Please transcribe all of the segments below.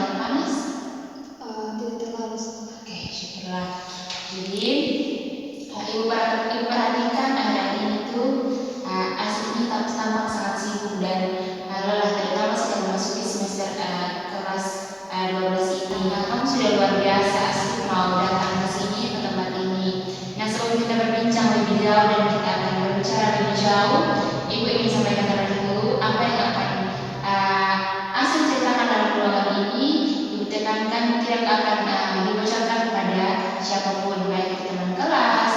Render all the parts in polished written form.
terlalu panas? Tidak terlalu. Oke, syukurlah. Jadi ibu perhatikan hari ini tuh aslinya tampak sangat sibuk dan lelah, terutama sedang memasuki semester kelas 12 ini. Kamu sudah luar biasa asik mau datang ke sini, ke tempat ini. Nah, sebelum kita berbincang lebih jauh dan kita akan berbicara lebih jauh, ibu ingin sampaikan terlebih dahulu apa yang akan asik ceritakan dalam ruangan ini. Ibu tekankan tidak akan dibocorkan kepada siapapun, baik itu teman kelas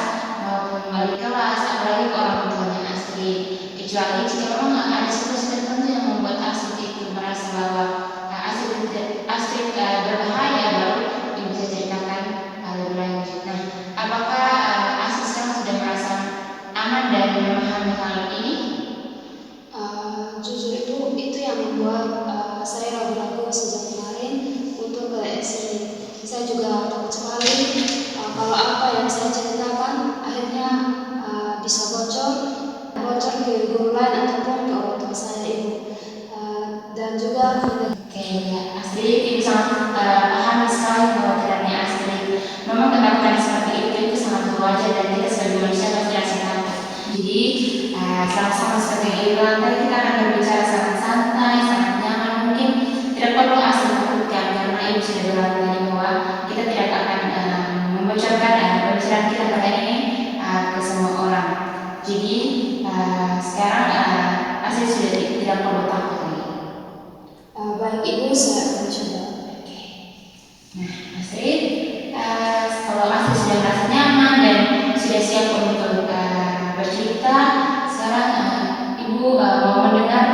maupun wali kelas, apalagi ke orang tuanya asli. Kecuali jika memang ada situasi tertentu yang membuat asli itu merasa bahwa asli berbahaya, baru ibu bisa ceritakan lebih lanjut. Nah, apakah asli sekarang sudah merasa aman dan memahami hal ini? Jujur itu yang membuat saya ragu-ragu sejak kemarin untuk ke sini. Saya juga takut sekali kalau apa yang saya ceritakan akhirnya bisa bocor ke guru lain ataupun ke orang tua saya, ibu. Dan juga Oke, ya, Astrid, ibu sangat paham sekali kekhawatirannya Astrid. Memang ketakutan seperti itu sangat wajar dan kita sebagai manusia pasti rasa takut. Jadi sama-sama seperti yang ibu bilang tadi, kita akan berbicara sangat santai, sangat nyaman. Mungkin tidak perlu Astrid takutkan karena ibu sudah bilang tadi bahwa kita tidak akan membocorkan pembicaraan kita pada ini ke semua orang. Jadi sekarang Astrid sudah tidak perlu takut lagi. baik, ibu, saya akan coba. Nah, Astrid, kalau Astrid sudah merasa nyaman dan sudah siap untuk bercerita, sekarang ibu mau mendengar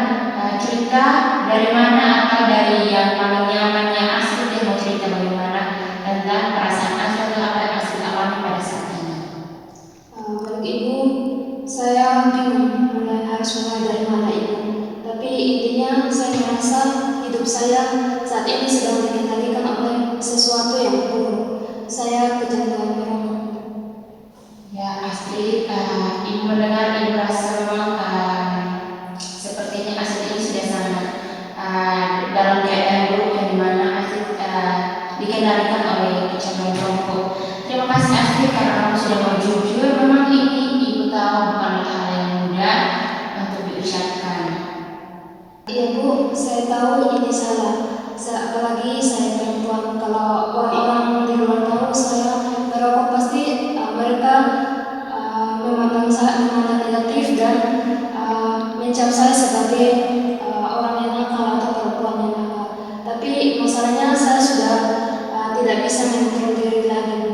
cerita dari mana atau dari yang paling nyamannya Astrid yang mau cerita bagaimana tentang perasaan Astrid atau apa yang Astrid alami pada saat ini. Baik, ibu, saya bingung harus mulai dari mana, ibu. Tapi intinya saya merasa hidup saya saat ini sedang dikendalikan oleh sesuatu yang buruk. Saya kecanduan merokok. Ya, Astrid, ibu mendengar, ibu rasa memang sepertinya Astrid ini sudah sangat dalam keadaan buruk yang dimana Astrid dikendalikan oleh kecanduan rokok. Terima kasih Astrid karena kamu sudah mau jujur. Memang ini ibu tahu bukanlah hal yang mudah untuk diucapkan. Iya, Bu, saya tahu ini salah. Apalagi saya perempuan. Kalau orang-orang di luar tahu saya merokok, pasti mereka memandang negatif dan mencap saya sebagai orang yang nakal atau perempuan yang nakal. Tapi masalahnya saya sudah tidak bisa mengontrol diri lagi, Bu.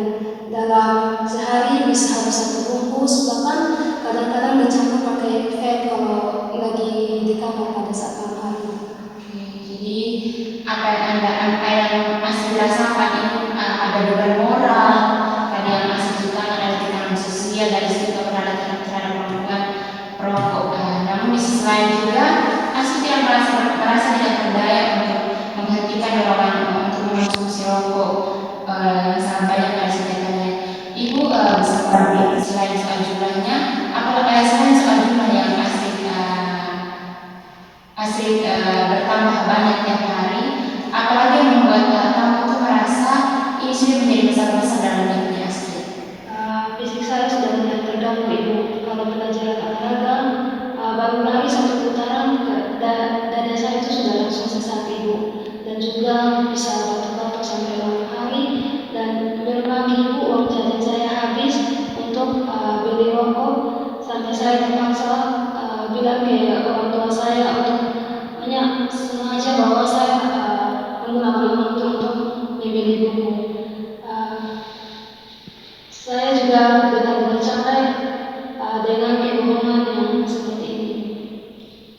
Dalam sehari bisa habis 1 bungkus, bahkan kadang-kadang dicampur pakai vape kalau lagi di kamar pada saat malam hari. Oke, jadi apa yang Astrid rasakan itu ada beban moral, ada yang Astrid juga ada tekanan sosial dari segi keberadaan terhadap perempuan perokok. Namun di sisi lain juga Astrid tidak merasa tidak berdaya untuk menghentikan dorongan untuk mengonsumsi rokok yang sangat banyak pada sekitarnya. Ibu bisa mengambil selain soal jumlahnya, apalagi selain soal jumlah yang Astrid bertambah banyak tiap hari, apalagi yang membuat kamu itu merasa ini sudah menjadi masalah besar dalam hidupnya Astrid. Fisik saya sudah mulai terganggu, ibu. Kalau pelajaran olahraga baru lari 1 putaran, dada saya itu sudah langsung sesak, ibu. Dan juga bisa batuk-batuk sampai malam hari. Dan belum lagi, ibu, uang jajan saya habis untuk beli rokok, sampai saya terpaksa bilang ke orang tua saya untuk sengaja bahwa saya menggunakan uang itu untuk membeli buku. Saya juga benar-benar capek dengan kebohongan yang seperti ini.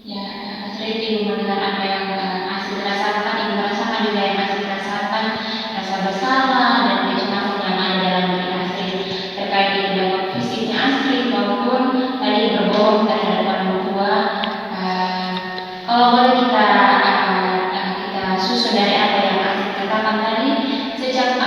Ya, Astrid, ibu mendengar apa yang Astrid rasakan, ibu merasakan juga yang Astrid rasakan, rasa bersalah dan kecemasan yang ada dalam diri Astrid terkait itu dampak fisiknya Astrid maupun tadi berbohong terhadap orang tua. Kalau boleh kita susun dari apa yang Astrid katakan tadi, sejak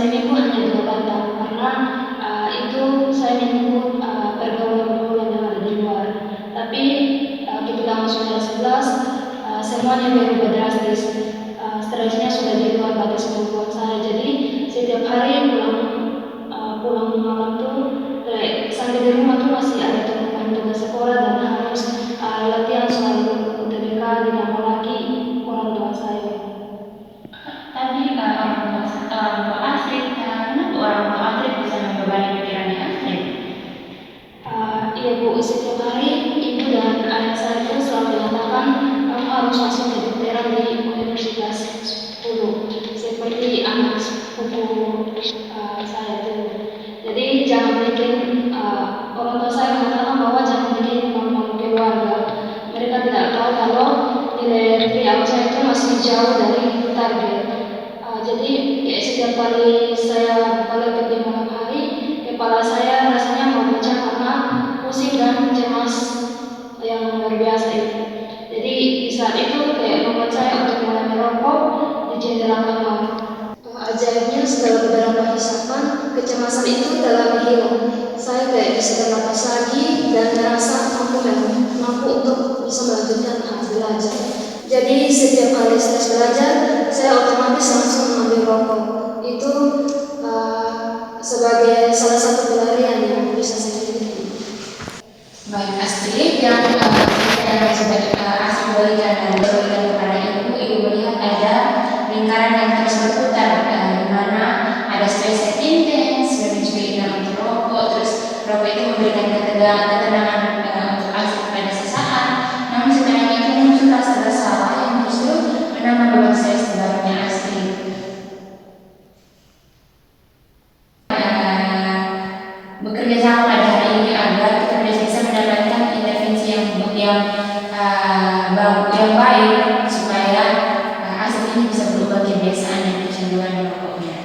seminggu hanya 2 batang karena itu saya menunggu pergaulan-pergaulan yang ada di luar. Tapi ketika masuk kelas 11 semuanya berubah drastis. Stresnya sudah di luar batas kemampuan saya. Jadi setiap hari pulang malam tuh sampai di rumah tuh masih ada tugas sekolah dan harus latihan soal UTBK ditambah lagi orang tua saya. Tapi orang tua Astrid, kenapa orang tua Astrid bisa membebani pikirannya Astrid? Iya Bu, setiap hari ibu dan ayah saya itu selalu mengatakan kamu harus masuk kedokteran di universitas dulu, seperti anak sepupu saya itu. Jadi jangan bikin orang tua saya mengatakan bahwa jangan bikin malu keluarga. Mereka tidak tahu kalau nilai trial saya itu masih jauh dari target. Jadi setiap kali saya balik pergi malam hari, kepala saya rasanya mau pecah karena pusing dan cemas yang luar biasa itu. Jadi di saat itu kayak membuat saya untuk mulai merokok di jendela kamar. Ajaibnya setelah beberapa hisapan, kecemasan itu telah hilang. Saya kayak bisa bernapas lagi dan merasa mampu untuk bisa melanjutkan belajar. Jadi setiap kali stres belajar, saya otomatis langsung mengambil rokok. Itu sebagai salah satu pelarian yang bisa saya miliki. Baik Astrid, yang sudah Astrid berikan kepada ibu melihat ada lingkaran yang terus berputar, di mana ada stres yang intens dan juga ingin untuk rokok. Terus rokok itu memberikan ketenangan untuk Astrid pada sesaat. Namun sebenarnya itu muncul rasa bersalah yang justru menambah beban stres di dalamnya Astrid. Bekerja sama pada hari ini agar kita bisa mendapatkan intervensi yang baik supaya Astrid ini bisa berubah kebiasaan dan kecanduan merokoknya.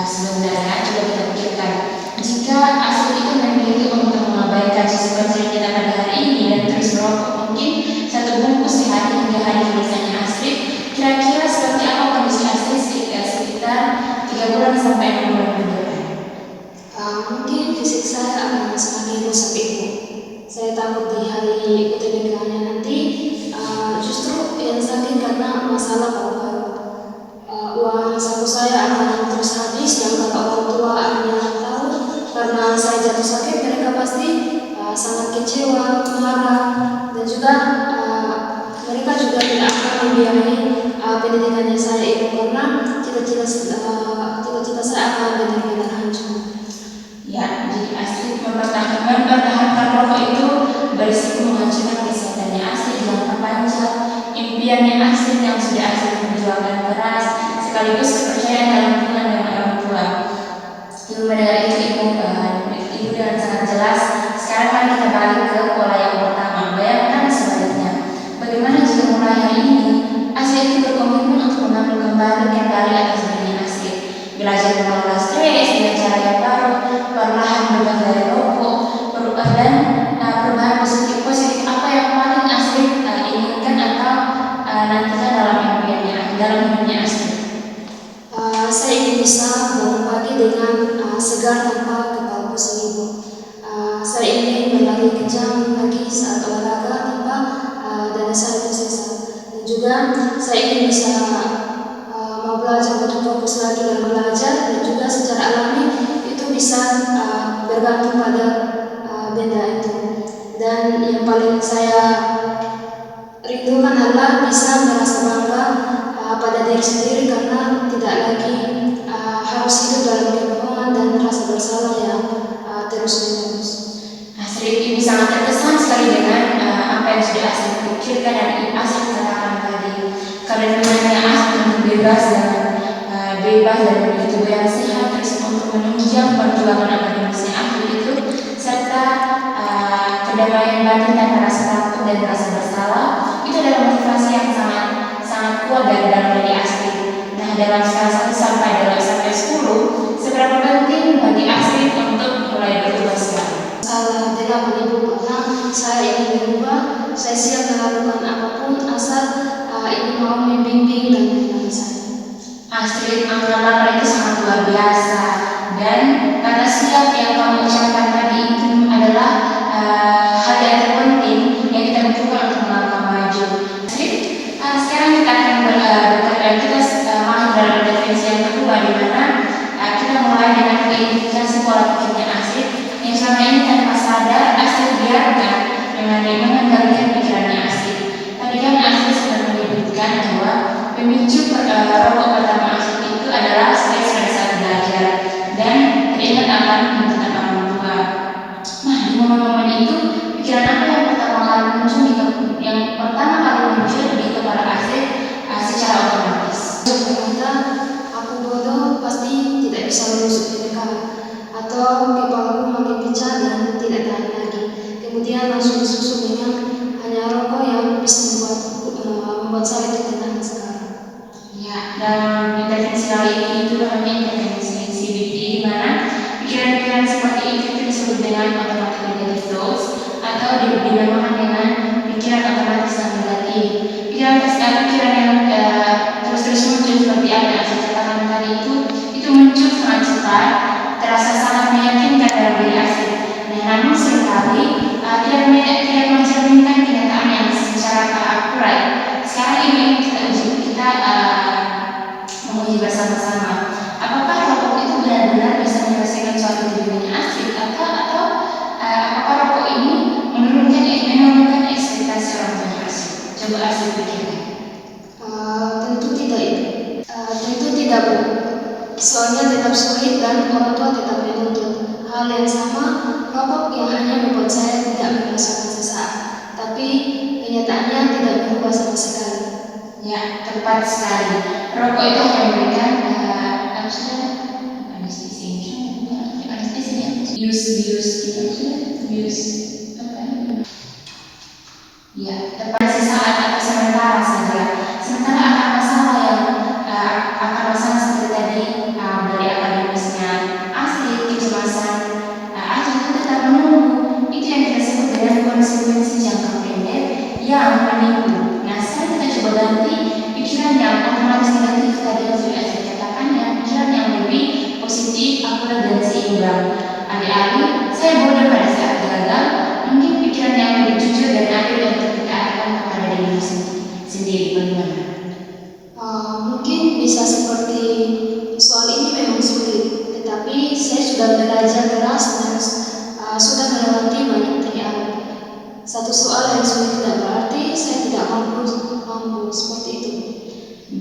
Sebenarnya coba kita pikirkan, jika Astrid itu memilih untuk mengabaikan sesuatu kita pada hari ini dan terus merokok, mungkin satu bungkus sehari hingga hari tulisannya Astrid, kira-kira seperti apa kondisi Astrid sekitar 3 bulan sampai 6 bulan ke depan? Mungkin fisik saya akan semakin rusak itu. Saya takut di hari UTBK-nya nanti justru yang sakit karena masalah paru-paru. Uang saku saya akan terus habis dan kata orang tua akhirnya tahu karena saya jatuh sakit, mereka pasti sangat kecewa, marah, dan juga mereka juga tidak akan membiayai pendidikannya saya itu karena cita-cita saya akan benar-benar hancur. Ya, jadi Astrid mempertahankan rokok itu berisiko menghancurkan kesehatannya Astrid jangka panjang. Impiannya Astrid yang sudah Astrid perjuangkan keras, sekaligus kepercayaan dalam hubungan dengan orang tua. Ibu mendengar itu, ibu dengan sangat jelas. Sekarang mari kita balik ke pola yang pertama. Bayangkan sebaliknya, bagaimana jika mulai hari ini Astrid itu berkomitmen untuk mengambil kembali kendali atas dirinya Astrid, belajar mengelola stres dengan cara yang baru, perlahan berubah dari rokok, dan perubahan positif apa yang paling Astrid inginkan atau nantikan dalam hidupnya Astrid? Saya ingin bisa bangun pagi dengan segar tanpa kepala pusing ibu. Saya ingin berlari kejam lagi saat olahraga tanpa dada saya tersesat. Dan juga saya ingin bisa mau belajar untuk fokus lagi dan belajar, dan juga secara alami itu bisa bergantung pada benda itu. Dan yang paling saya rindukan adalah bisa merasa bangga pada diri sendiri karena tidak lagi harus hidup dalam kebohongan dan rasa bersalah yang terus-menerus. Astrid, ibu sangat terkesan sekali dengan apa yang sudah Astrid pikirkan dan Astrid katakan tadi. Karena Astrid bebas dan begitu yang sehat terus untuk menunjang perjuangan akademisnya Astrid itu, serta kedamaian batin tanpa rasa takut dan rasa bersalah, itu adalah motivasi yang sangat kuat dari dalam diri Astrid. Nah, dalam skala 1 sampai 10, seberapa penting bagi Astrid untuk mulai berubah sekarang? Skala 8 ibu, karena saya ingin berubah, saya siap melakukan apapun asal ini mau membimbing dan menemani saya. Astrid, angkatan itu sangat luar biasa, dan kata siap yang kamu ucapkan tadi itu adalah hal yang terpenting yang kita butuhkan untuk melangkah maju. Astrid, sekarang kita akan masuk dalam intervensi yang kedua, di mana kita mulai dengan identifikasi pola pikirnya Astrid yang selama ini tanpa sadar Astrid biarkan dengan mengendalikan pikirannya Astrid. Tadi kan Astrid sudah menyebutkan bahwa pemicu rokok pertama Astrid itu adalah stres pada saat belajar dan teringat akan tuntutan orang tua. Nah, di momen-momen itu pikiran apa yang pertama kali muncul di kepala Astrid secara otomatis? Ternyata aku bodoh, pasti tidak bisa lulus UTBK, atau kepalaku makin pecah dan tidak tahan lagi. Kemudian langsung disusul dengan hanya rokok yang bisa membuat saya itu tenang sekarang. Ya, dalam intervensi kali ini itu namanya intervensi CBT, di mana pikiran-pikiran seperti itu disebut dengan automatic negative thoughts atau dinamakan dengan pikiran otomatis yang negatif. Pikiran yang terus-terus muncul seperti apa yang saya katakan tadi itu muncul sangat cepat, terasa sangat meyakinkan dalam diri Astrid. Nah, namun seringkali tidak mencerminkan kenyataan yang secara akurat. Sekarang ini kita menguji bersama-sama. Apakah rokok itu benar-benar bisa menyelesaikan suatu tujuannya Astrid, atau apakah rokok ini menurunkan ekspektasi orang tuanya Astrid? Coba Astrid pikirkan. Tentu tidak, Bu. Soalnya tetap sulit dan orang tua tetap menuntut hal yang sama. Rokok yang hanya membuat saya tidak merasakan sesaat, tapi kenyataannya tidak berubah sama sekali. Ya, tepat sekali. Rokok itu hanya memberikan ya, tepat sesaat atau sementara saja. Sementara akar masalah seperti tadi dari akademisnya Astrid, kecemasan Astrid itu tetap menunggu. Itu yang kita sebut dengan konsekuensi jangka pendek yang menipu. Nah, sekarang kita coba ganti pikiran yang otomatis negatif tadi yang sudah saya katakan, yang pikiran yang lebih positif, akurat dan seimbang. Adik-adik, saya bodoh pada saat gagal. Mungkin pikiran yang lebih jujur dan adil yang kita arahkan kepada diri sendiri. Bagaimana? Mungkin bisa seperti soal ini memang sulit, tetapi saya sudah belajar keras dan sudah melewati banyak trial. Satu soal yang sulit tidak berarti saya tidak mampu seperti itu.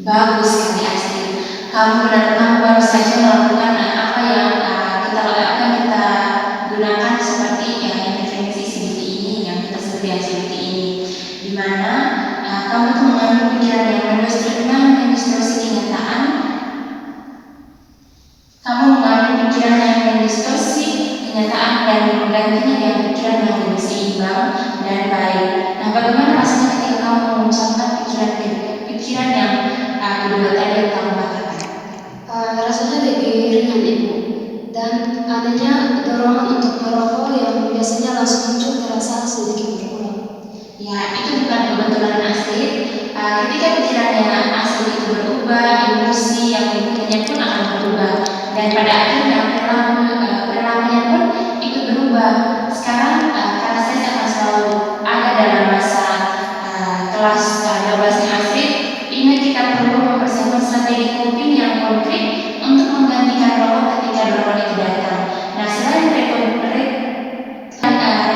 Bagus sekali Astrid. Kamu benar-benar baru saja melakukan apa yang kita gunakan seperti intervensi CBT ini, yang kita sebut CBT ini, di mana kamu tuh mengambil pikiran yang mendistorsi kenyataan. Kamu mengambil pikiran yang mendistorsi kenyataan dan menggantinya dengan pikiran yang lebih seimbang dan baik. Nah, bagaimana rasanya ketika kamu mengucapkan pikiran yang kedua tadi yang kamu katakan? Rasanya lebih ringan, Ibu, dan adanya dorongan untuk merokok yang biasanya langsung muncul terasa sedikit berkurang. Ya, itu bukan kebetulan Astrid. Ketika pikirannya Astrid itu berubah, emosi yang dimilikinya pun akan berubah, dan pada akhirnya perilakunya pun ikut berubah. Sekarang karena saya akan selalu ada dalam masa kelas 12-nya Astrid, ini kita perlu mempersiapkan strategi coping yang konkret untuk menggantikan rokok ketika dorongan itu datang. Nah, selain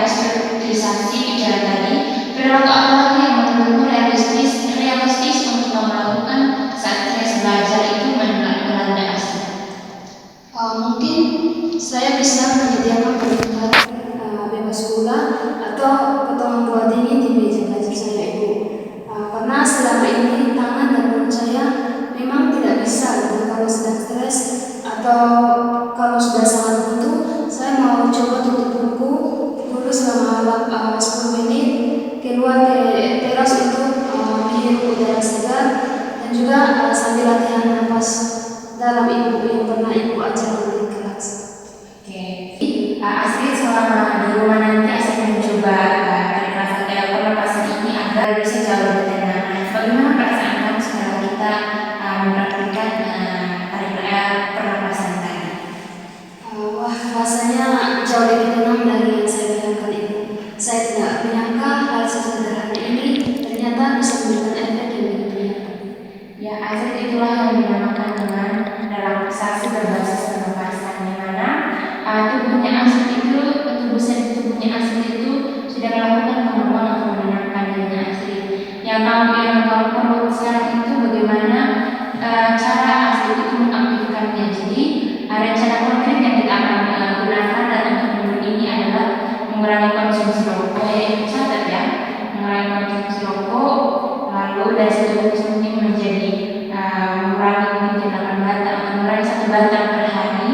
restrukturisasi pikiran tadi, perilaku apa lagi yang menurutmu realistis untuk kamu lakukan saat stres belajar itu melanda Astrid? Mungkin saya bisa menyediakan perlindungan bebas gula atau potongan buah dingin di meja belajar saya, Ibu. Karena selama ini tangan dan mulut saya memang tidak bisa, kalau sedang stres atau kalau sudah sangat butuh, saya mau coba tutup buku dulu selama 10 menit, keluar ke teras untuk menghirup udara segar, dan juga sambil latihan nafas dalam Ibu yang pernah Ibu ajarkan di kelas. Oke. Astrid, selama di rumah nanti Astrid mencoba pernapasan ini agar bisa jauh lebih tenang. Bagaimana perasaan kamu setelah kita mempraktikkan lebih tenang dari yang saya bayangkan itu. Saya tidak menyangka hal sesederhana ini ternyata bisa memberikan efek yang begitu nyata. Ya, aset itulah yang dinamakan dengan relaksasi berbasis penugasan, di mana tubuhnya aset itu, tubuhnya aset itu sudah melakukan pengembangan untuk menenangkan dirinya asli. Yang kamu perlu sekarang itu bagaimana cara aset itu mengaktifkannya. Jadi rencana konkret yang kita akan gunakan dan untuk minggu ini adalah mengurangi konsumsi rokok. Catat ya, mengurangi konsumsi rokok, lalu dari situ mungkin menjadi mengurangi mungkin 8 batang atau mengurangi 1 batang per hari.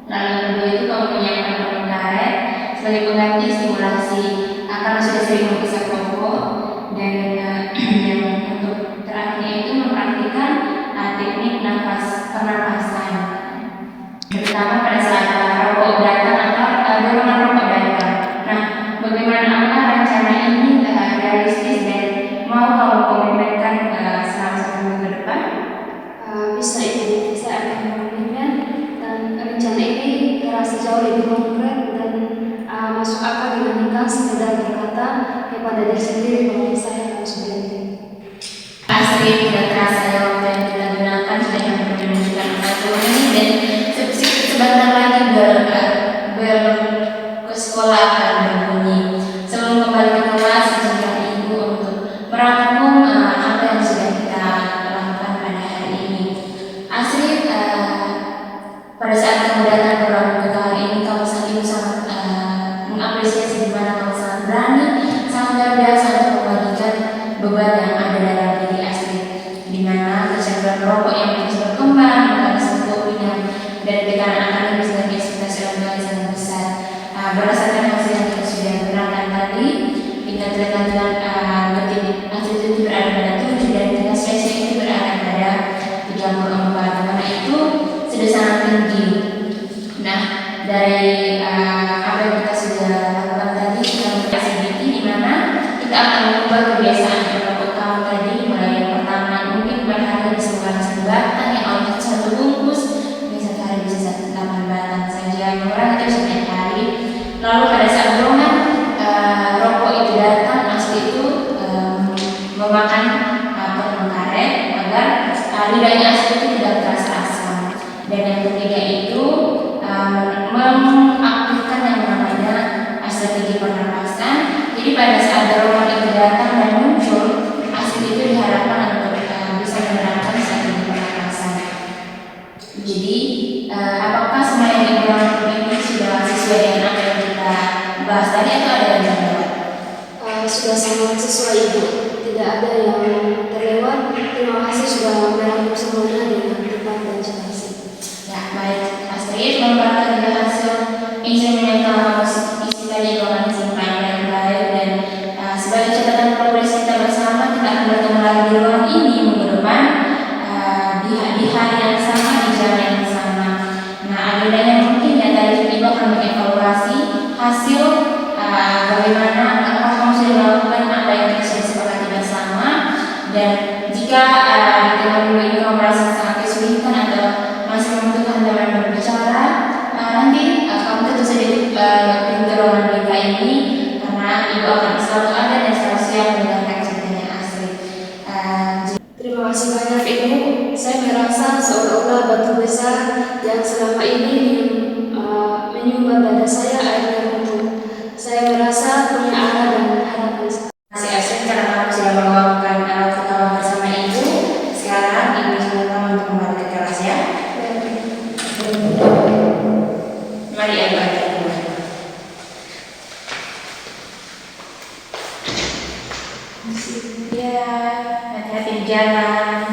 Lalu yang kedua itu kamu menyiapkan permen karet sebagai pengganti stimulasi karena sudah sering menghisap rokok. Dan yang untuk terakhirnya itu mempraktikkan teknik pernapasan, terutama pada saat rokok datang atau dorongan rokok datang. Nah, bagaimana apakah rencana ini realistis dan mau kamu komitmenkan selama 1 minggu ke depan? Bisa itu, saya akan mengomitmen, dan rencana ini terasa jauh lebih konkret dan masuk akal dibandingkan sekedar berkata kepada diri sendiri bahwa saya harus berhenti. Asli tidak terasa ya, waktu yang kita gunakan sudah hampir menunjukkan 40 menit dan sebentar lagi ke sekolah akan berbunyi. Sebelum kembali ke kelas, izinkan ibu untuk merangkum apa yang sudah kita lakukan pada hari ini. Asli, pada saat kamu datang ke ruang BK hari ini, kamu sangat mengapresiasi di mana kamu sangat berani, sangat luar biasa untuk membagikan beban yang ada dalam diri Asli, di mana kecanduan rokok yang terus berkembang, mekanisme kopinya dan tekanan akademis dan ekspektasi orang tua yang sangat besar. Berdasarkan hasil yang kita sudah gunakan tadi, tingkat ketergantungan Asli itu berada pada 7 dan tingkat stresnya itu berada pada 34, di mana itu sudah sangat tinggi. Nah, dari apa yang kita sudah lakukan tadi, kita memperbaiki di mana kita akan mengubah kebiasaan merokok kamu tadi, mulai yang pertama mungkin per hari bisa mengurangi 1 batang, yang awalnya 1 bungkus, bisa 1 hari bisa 8 batang saja, mengurangi terus setiap hari. Lalu pada saat dorongan rokok itu datang, Asli itu memakan permen karet agar lidahnya Asli itu tidak terasa asam. Dan yang ketiga itu mengaktifkan yang namanya strategi pernapasan. Jadi pada saat dorongan itu datang dan muncul, Asli itu diharapkan untuk bisa menerapkan strategi pernapasan. Jadi apakah semua yang diulang ini sudah sesuai dengan apa yang kita bahas tadi atau ada yang terlewat? Sudah sangat sesuai Ibu, tidak ada yang terlewat. Terima kasih sudah merangkum semuanya dengan tepat dan jelas. Ya, baik. Astrid, memperhatikan juga hasil instrumen yang telah kamu isi tadi, kamu akan simpan dengan baik, dan sebagai catatan progres kita bersama, kita akan bertemu lagi di ruang ini minggu depan di hari yang sama, di jam yang sama. Nah, agendanya mungkin ya tadi Ibu akan mengevaluasi hasil bagaimana apakah kamu sudah melakukan apa yang kita sudah sepakati bersama, dan jika di tengah minggu ini kamu merasa sangat kesulitan atau masih membutuhkan teman berbicara, nanti kamu tentu saja pintu ruangan BK ini, karena Ibu akan selalu ada dan selalu siap mendengarkan ceritanya Asli. Terima kasih banyak Ibu. Saya merasa seolah-olah batu besar yang selama ini menyumbat dada saya akhirnya runtuh. Saya merasa punya arah dan harapan. Terima kasih Asli karena kamu sudah meluangkan waktu kamu bersama Ibu. Sekarang Ibu sudah kamu untuk kembali ke kelas ya. Mari Ibu ajak keluar. Ya, hati-hati di jalan.